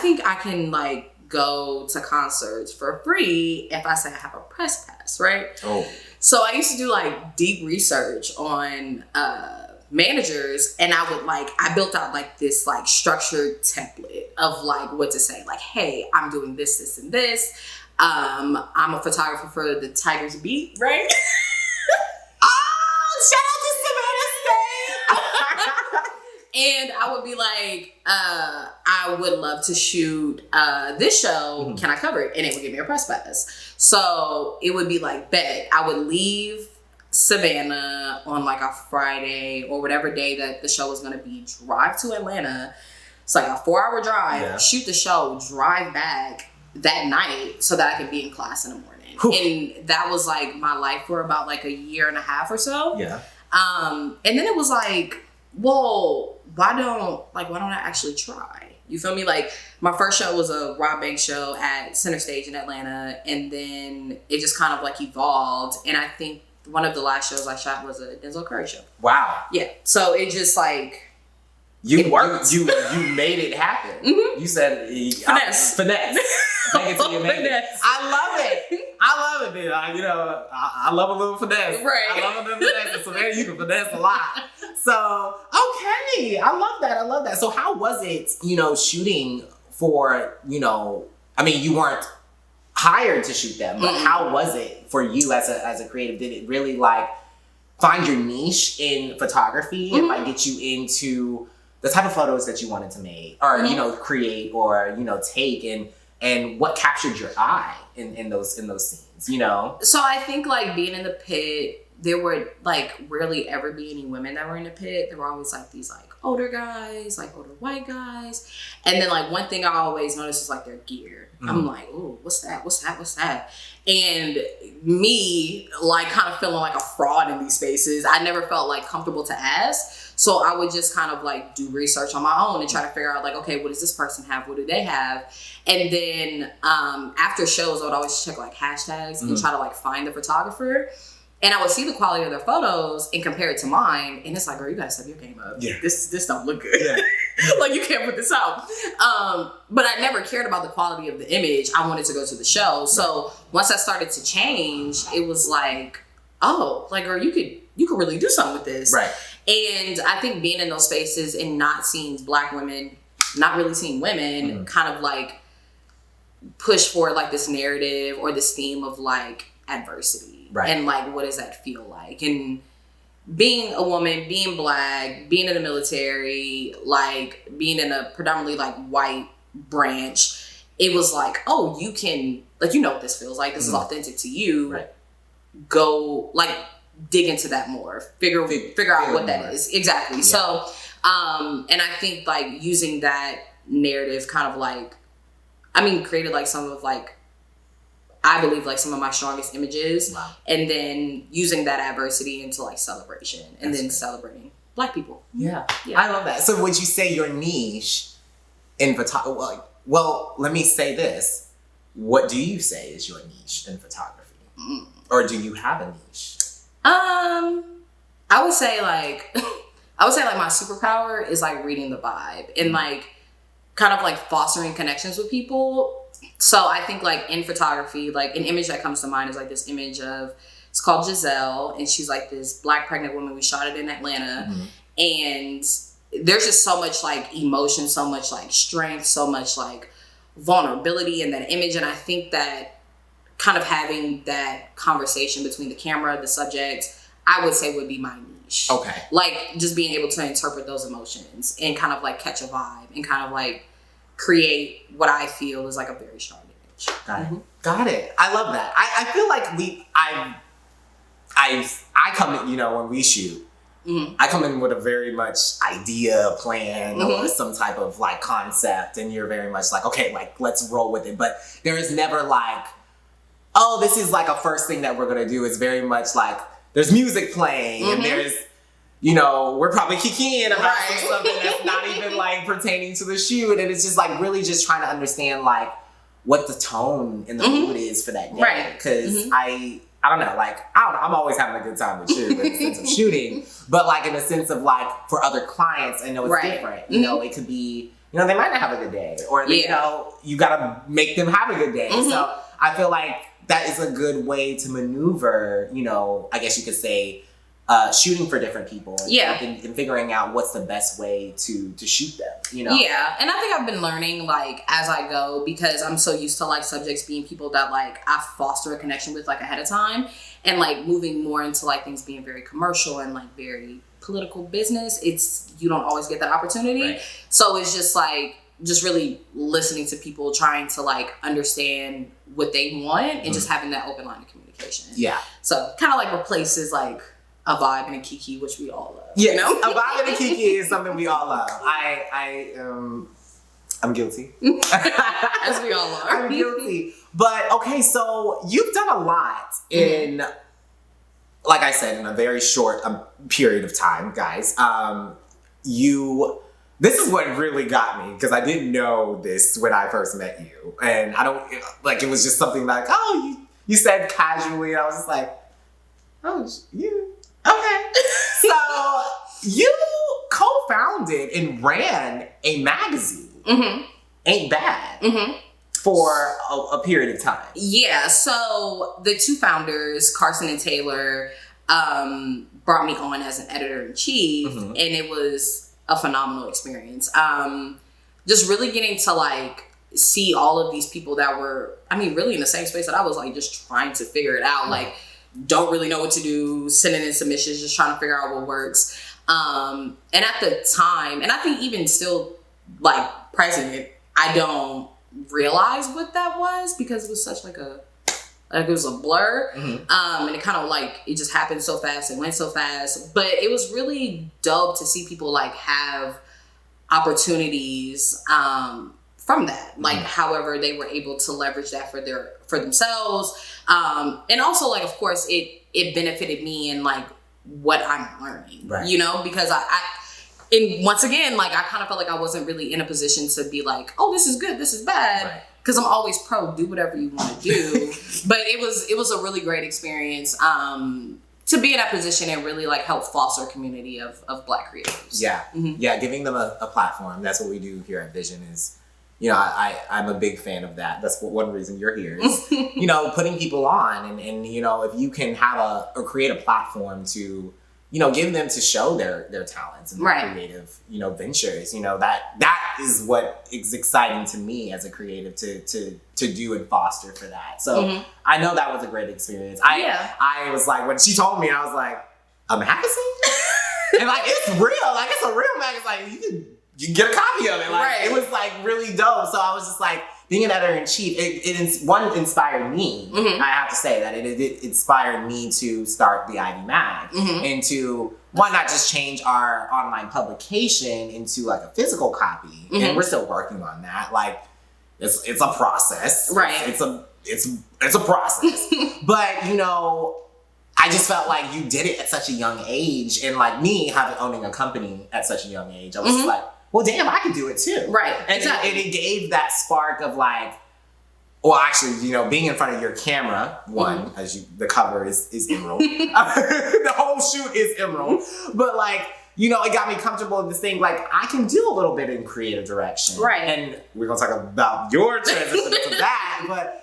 think I can like go to concerts for free if I say I have a press pass, right? Oh. So I used to do like deep research on managers, and I built out like this like structured template of like what to say. Like, hey, I'm doing this, this, and this. I'm a photographer for the Tigers Beat, right? Oh, shout out to Savannah State. And I would be like, I would love to shoot this show. Mm-hmm. Can I cover it? And it would give me a press pass. So it would be like, bet. I would leave Savannah on like a Friday or whatever day that the show was going to be, drive to Atlanta. It's like a 4-hour drive, shoot the show, drive back that night so that I could be in class in the morning. Whew. And that was like my life for about like a year and a half or so. Yeah. And then it was like, well, why don't I actually try? You feel me? Like, my first show was a Rob Banks show at Center Stage in Atlanta, and then it just kind of like evolved. And I think one of the last shows I shot was a Denzel Curry show. Wow. Yeah. So it just like you worked. You made it happen. Mm-hmm. You said finesse. Make it to your finesse. I love it, dude. I love a little finesse. Right. I love a little finesse. So there you can finesse a lot. So, okay. I love that. So how was it, shooting for, I mean, you weren't hired to shoot them, but how was it for you as a creative? Did it really like find your niche in photography and like get you into the type of photos that you wanted to make or, create or, take and what captured your eye in those scenes, So I think like being in the pit, there were like rarely ever be any women that were in the pit. There were always like these like older guys, like older white guys. And then like one thing I always noticed is like their gear. Mm-hmm. I'm like, oh, what's that? And me like kind of feeling like a fraud in these spaces. I never felt like comfortable to ask. So I would just kind of like do research on my own and try to figure out like, okay, what does this person have? What do they have? And then after shows, I would always check like hashtags and try to like find the photographer. And I would see the quality of their photos and compare it to mine. And it's like, girl, you gotta step your game up. Yeah. This don't look good. Yeah. Like, you can't put this out. But I never cared about the quality of the image. I wanted to go to the show. So once I started to change, it was like, oh, like, girl, you could really do something with this. Right. And I think being in those spaces and not seeing Black women, not really seeing women, kind of like push for like this narrative or this theme of like adversity. Right. And like, what does that feel like? And being a woman, being Black, being in the military, like being in a predominantly like white branch, it was like, oh, you can, like, what this feels like. This is authentic to you. Right. Go like dig into that more. Figure out what that is. Exactly. Yeah. So, and I think like using that narrative kind of like, created like some of like, I believe like some of my strongest images. Wow. And then using that adversity into like celebration and then celebrating Black people. Yeah. I love that. So would you say your niche in photography, well, let me say this. What do you say is your niche in photography? Or do you have a niche? I would say like my superpower is like reading the vibe and like kind of like fostering connections with people. So I think like in photography, like an image that comes to mind is like this image of, it's called Giselle, and she's like this Black pregnant woman. We shot it in Atlanta, and there's just so much like emotion, so much like strength, so much like vulnerability in that image. And I think that kind of having that conversation between the camera, the subject, I would say would be my niche. Okay. Like just being able to interpret those emotions and kind of like catch a vibe and kind of like create what I feel is like a very strong image. Got it. I love that. I feel like I come in, when we shoot, I come in with a very much idea, plan, or some type of like concept, and you're very much like, okay, like let's roll with it. But there is never like, oh, this is like a first thing that we're gonna do. It's very much like there's music playing and there's, we're probably kikiing about something that's not even like pertaining to the shoot. And it's just like really just trying to understand like what the tone and the mood is for that day. Right. Cause I don't know, like, I'm always having a good time with shoot in the sense of shooting, but like in the sense of like for other clients, I know it's different. It could be you know, they might not have a good day, or they, you know, you gotta make them have a good day. So I feel like that is a good way to maneuver, you know, I guess you could say, shooting for different people and figuring out what's the best way to shoot them, you know? Yeah, and I think I've been learning, like, as I go, because I'm so used to, like, subjects being people that, like, I foster a connection with, like, ahead of time, and, like, moving more into, like, things being very commercial and, like, very political business, you don't always get that opportunity. Right. So it's just, like, just really listening to people, trying to, like, understand what they want, and just having that open line of communication. Yeah. So kind of, like, replaces, like, a vibe and a kiki, which we all love. Yeah, you know? A vibe and a kiki is something we all love. I'm guilty. As we all are. I'm guilty. But okay, so you've done a lot in, like I said, in a very short period of time, guys. This is what really got me, because I didn't know this when I first met you. And I don't, like, it was just something like, oh, you said casually, and I was just like, oh, you. Okay. So you co-founded and ran a magazine, Ain't Bad, for a period of time. Yeah. So the two founders, Carson and Taylor, brought me on as an editor-in-chief, and it was a phenomenal experience. Just really getting to, like, see all of these people that were, I mean, really in the same space that I was, like, just trying to figure it out. Like, don't really know what to do, sending in submissions, just trying to figure out what works. And at the time, and I think even still, like, present, I don't realize what that was, because it was such like it was a blur. And it kind of, like, it just happened so fast and went so fast. But it was really dope to see people, like, have opportunities from that, like, however they were able to leverage that for themselves, and also, like, of course, it benefited me in, like, what I'm learning, you know, because and once again, like, I kind of felt like I wasn't really in a position to be like, oh, this is good, this is bad, because I'm always pro, do whatever you want to do. But it was a really great experience to be in that position and really, like, help foster a community of Black creatives. Yeah, giving them a platform. That's what we do here at Vision. Is, you know, I'm a big fan of that. That's one reason you're here is, you know, putting people on, and you know, if you can have or create a platform to, you know, give them to show their talents and their creative, you know, ventures, you know, that is what is exciting to me as a creative to do and foster for that. So I know that was a great experience. I was like, when she told me, I was like, a magazine? And, like, it's real. Like, it's a real magazine. Like, you can get a copy of it. Like, it was, like, really dope. So I was just like, being an editor-in-chief, it inspired me. I have to say that it inspired me to start the Ivy Mag and to, not just change our online publication into, like, a physical copy. And we're still working on that. Like, it's a process. It's a process. But, you know, I just felt like you did it at such a young age, and, like, me owning a company at such a young age, I was just like, well, damn, I could do it too. And it gave that spark of, like, well, actually, you know, being in front of your camera, as the cover is emerald. The whole shoot is emerald. But, like, you know, it got me comfortable in this thing, like, I can do a little bit in creative direction. And we're going to talk about your transition to that. But